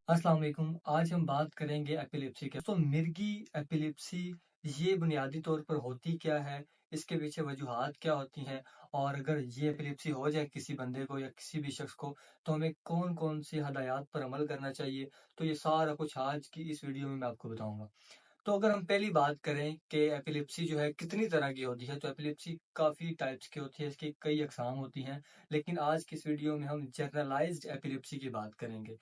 अस्सलाम वालेकुम। आज हम बात करेंगे एपिलेप्सी के। तो मिर्गी एपिलेप्सी ये बुनियादी तौर पर होती क्या है, इसके पीछे वजूहात क्या होती हैं, और अगर ये एपिलेप्सी हो जाए किसी बंदे को या किसी भी शख्स को तो हमें कौन कौन सी हदायत पर अमल करना चाहिए, तो ये सारा कुछ आज की इस वीडियो में मैं आपको बताऊंगा। तो अगर हम पहली बात करें कि एपिलेप्सी जो है कितनी तरह की होती है, तो एपिलेप्सी काफ़ी टाइप्स की होती है, इसकी कई अकसाम होती हैं। लेकिन आज की इस वीडियो में हम जनरलाइज्ड एपिलेप्सी की बात करेंगे।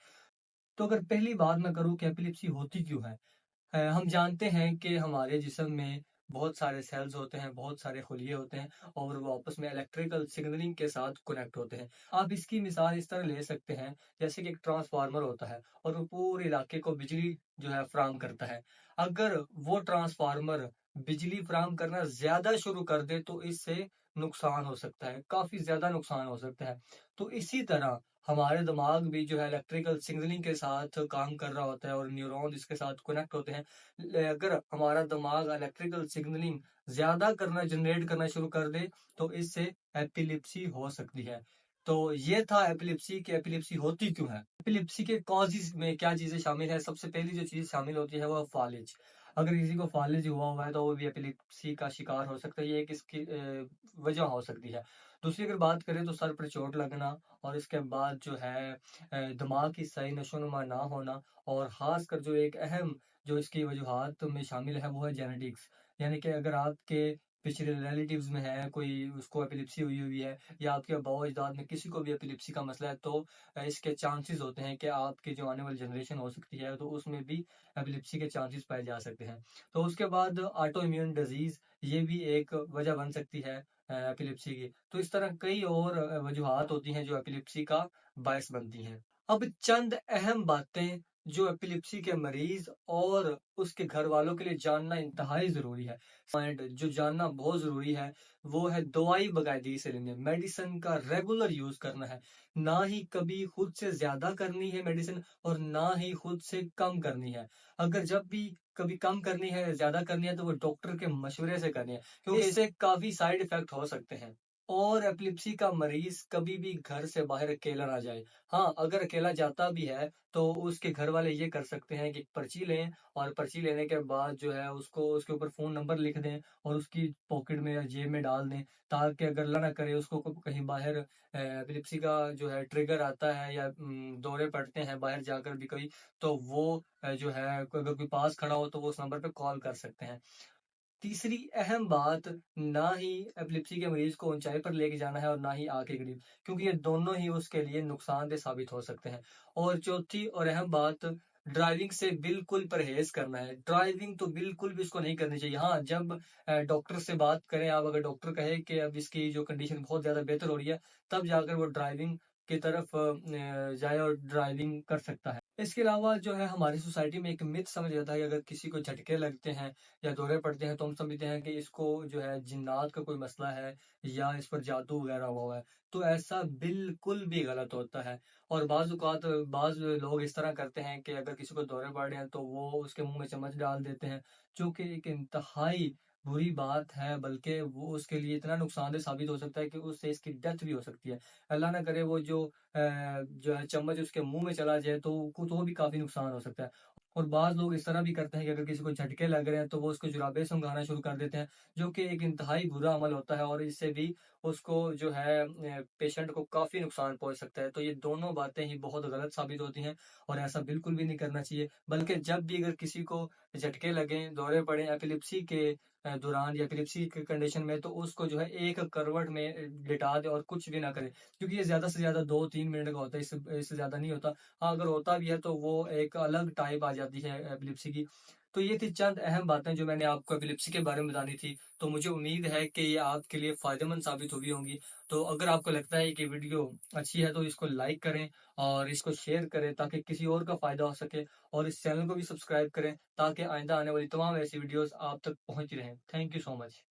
तो अगर पहली बात मैं करूँ कि एपिलेप्सी होती क्यों है। हम जानते हैं कि हमारे जिस्म में बहुत सारे सेल्स होते हैं, बहुत सारे खुलिये होते हैं, और वो आपस में इलेक्ट्रिकल सिग्नलिंग के साथ कनेक्ट होते हैं। आप इसकी मिसाल इस तरह ले सकते हैं, जैसे कि एक ट्रांसफार्मर होता है और वो पूरे इलाके को बिजली जो है फराहम करता है। अगर वो ट्रांसफार्मर बिजली फराहम करना ज़्यादा शुरू कर दे तो इससे नुकसान हो सकता है, काफ़ी ज़्यादा नुकसान हो सकता है। तो इसी तरह हमारे दिमाग भी जो है इलेक्ट्रिकल सिग्नलिंग के साथ काम कर रहा होता है और न्यूरॉन्स इसके साथ कनेक्ट होते हैं। अगर हमारा दिमाग इलेक्ट्रिकल सिग्नलिंग ज़्यादा करना जनरेट करना शुरू कर दे तो इससे एपिलेप्सी हो सकती है। तो ये था एपिलेप्सी कि एपिलेप्सी होती क्यों है। एपिलेप्सी के कॉजेज़ में क्या चीज़ें शामिल है, सबसे पहली जो चीज़ शामिल होती है वो फालिज। अगर किसी को फालिज हुआ है तो वो भी एपिलेप्सी का शिकार हो सकता है, ये एक इसकी वजह हो सकती है। दूसरी अगर बात करें तो सर पर चोट लगना, और इसके बाद जो है दिमाग की सही नशोनुमा ना होना, और ख़ासकर जो एक अहम जो इसकी वजूहात में शामिल है वो है जेनेटिक्स। यानी कि अगर आपके पिछले रिलेटिव्स में है कोई, उसको एपिलेप्सी हुई हुई है, या आपके आबाओ-अजदाद में किसी को भी एपिलेप्सी का मसला है, तो इसके चांसेस होते हैं कि आपकी जो आने वाली जनरेशन हो सकती है तो उसमें भी एपिलेप्सी के चांसेस पाए जा सकते हैं। तो उसके बाद ऑटो इम्यून डिजीज़, ये भी एक वजह बन सकती है एपिलेप्सी की। तो इस तरह कई और वजूहात होती हैं जो एपिलेप्सी का बायस बनती हैं। अब चंद अहम बातें जो एपिलेप्सी के मरीज और उसके घर वालों के लिए जानना इंतहाई ज़रूरी है। पॉइंट जो जानना बहुत ज़रूरी है वो है दवाई बाकायदगी से लेनी है, मेडिसिन का रेगुलर यूज़ करना है। ना ही कभी खुद से ज़्यादा करनी है मेडिसिन, और ना ही खुद से कम करनी है। अगर जब भी कभी कम करनी है, ज़्यादा करनी है, तो वो डॉक्टर के मशवरे से करनी है, क्योंकि इससे काफ़ी साइड इफ़ेक्ट हो सकते हैं। और एपिलेप्सी का मरीज़ कभी भी घर से बाहर अकेला ना जाए। हाँ, अगर अकेला जाता भी है तो उसके घर वाले ये कर सकते हैं कि पर्ची लें, और पर्ची लेने के बाद जो है उसको उसके ऊपर फ़ोन नंबर लिख दें और उसकी पॉकेट में या जेब में डाल दें, ताकि अगर अल्लाह ना करे उसको कहीं बाहर एपिलेप्सी का जो है ट्रिगर आता है, या दौरे पड़ते हैं बाहर जाकर भी कोई, तो वो जो है अगर कोई पास खड़ा हो तो वो उस नंबर पे कॉल कर सकते हैं। तीसरी अहम बात, ना ही एपिलेप्सी के मरीज को ऊंचाई पर लेके जाना है और ना ही आग के करीब, क्योंकि ये दोनों ही उसके लिए नुकसानदेह साबित हो सकते हैं। और चौथी और अहम बात, ड्राइविंग से बिल्कुल परहेज करना है। ड्राइविंग तो बिल्कुल भी उसको नहीं करनी चाहिए। हाँ, जब डॉक्टर से बात करें आप, अगर डॉक्टर कहे कि अब इसकी जो कंडीशन बहुत ज़्यादा बेहतर हो रही है, तब जाकर वो ड्राइविंग की तरफ जाए और ड्राइविंग कर सकता है। इसके अलावा जो है हमारी सोसाइटी में एक मिथ समझ आता है कि अगर किसी को झटके लगते हैं या दौरे पड़ते हैं तो हम समझते हैं कि इसको जो है जिन्नात का कोई मसला है, या इस पर जादू वगैरह हुआ है। तो ऐसा बिल्कुल भी गलत होता है। और बाज़ लोग इस तरह करते हैं कि अगर किसी को दौरे पड़ रहे हैं तो वो उसके मुँह में चम्मच डाल देते हैं, जो कि एक इंतहाई बुरी बात है, बल्कि वो उसके लिए इतना नुकसानदेह साबित हो सकता है कि उससे इसकी डेथ भी हो सकती है। अल्लाह ना करे वो जो है चम्मच उसके मुँह में चला जाए तो भी काफ़ी नुकसान हो सकता है। और बाज़ लोग इस तरह भी करते हैं कि अगर किसी को झटके लग रहे हैं तो वो उसको जुराबे सुंघाना शुरू कर देते हैं, जो कि एक इंतहाई बुरा अमल होता है, और इससे भी उसको जो है पेशेंट को काफ़ी नुकसान पहुँच सकता है। तो ये दोनों बातें ही बहुत गलत साबित होती हैं, और ऐसा बिल्कुल भी नहीं करना चाहिए। बल्कि जब भी अगर किसी को झटके लगें, दौरे पड़ें एपिलेप्सी के दौरान या एपिलेप्सी की कंडीशन में, तो उसको जो है एक करवट में लिटा दें और कुछ भी ना करें। क्योंकि ये ज़्यादा से ज़्यादा 2-3 मिनट का होता है, इससे ज़्यादा नहीं होता। हाँ, अगर होता भी है तो वो एक अलग टाइप आ जाती है एपिलेप्सी की। तो ये थी चंद अहम बातें जो मैंने आपको एपिलेप्सी के बारे में बतानी थी। तो मुझे उम्मीद है कि ये आपके लिए फ़ायदेमंद साबित हुई होंगी। तो अगर आपको लगता है कि वीडियो अच्छी है तो इसको लाइक करें और इसको शेयर करें, ताकि किसी और का फ़ायदा हो सके, और इस चैनल को भी सब्सक्राइब करें ताकि आइंदा आने वाली तमाम ऐसी वीडियोज़ आप तक पहुँचती रहें। Thank you so much.